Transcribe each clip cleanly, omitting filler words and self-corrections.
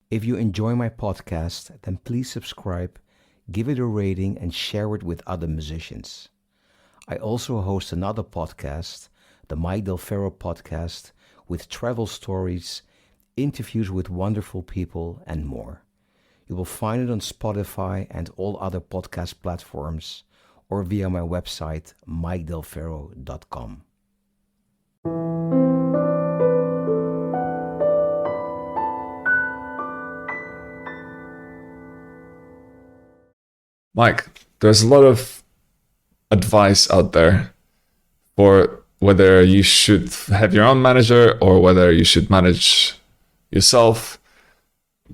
If you enjoy my podcast, then please subscribe, give it a rating, and share it with other musicians. I also host another podcast, the Mike Del Ferro podcast, with travel stories, interviews with wonderful people, and more. You will find it on Spotify and all other podcast platforms, or via my website, mikedelferro.com. Mike, there's a lot of advice out there for whether you should have your own manager or whether you should manage yourself.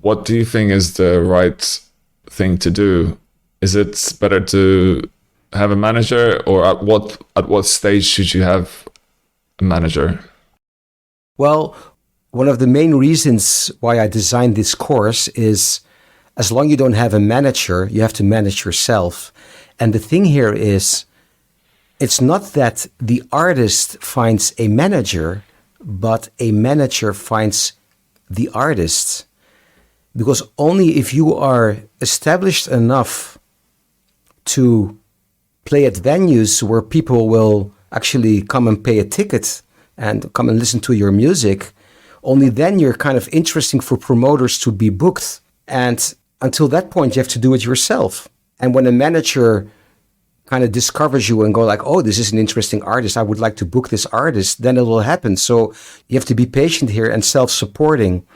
What do you think is the right thing to do? Is it better to have a manager, or at what stage should you have a manager? Well, one of the main reasons why I designed this course is as long as you don't have a manager, you have to manage yourself. And the thing here is, it's not that the artist finds a manager, but a manager finds the artist. Because only if you are established enough to play at venues where people will actually come and pay a ticket and come and listen to your music, only then you're kind of interesting for promoters to be booked. And until that point, you have to do it yourself. And when a manager kind of discovers you and go like, oh, this is an interesting artist, I would like to book this artist, then it will happen. So you have to be patient here and self-supporting.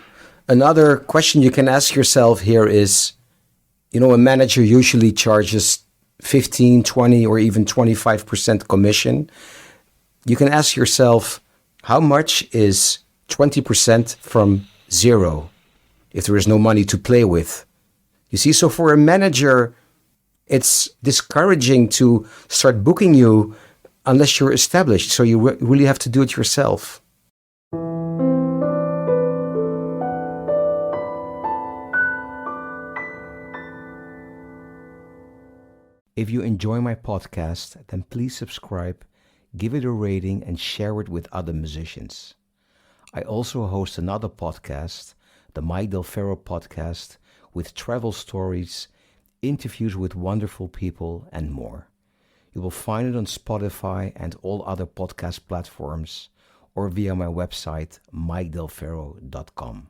Another question you can ask yourself here is, a manager usually charges 15, 20, or even 25% commission. You can ask yourself, how much is 20% from zero if there is no money to play with? You see, so for a manager, it's discouraging to start booking you unless you're established. So you really have to do it yourself. If you enjoy my podcast, then please subscribe, give it a rating, and share it with other musicians. I also host another podcast, the Mike Del Ferro podcast, with travel stories, interviews with wonderful people, and more. You will find it on Spotify and all other podcast platforms, or via my website, mikedelferro.com.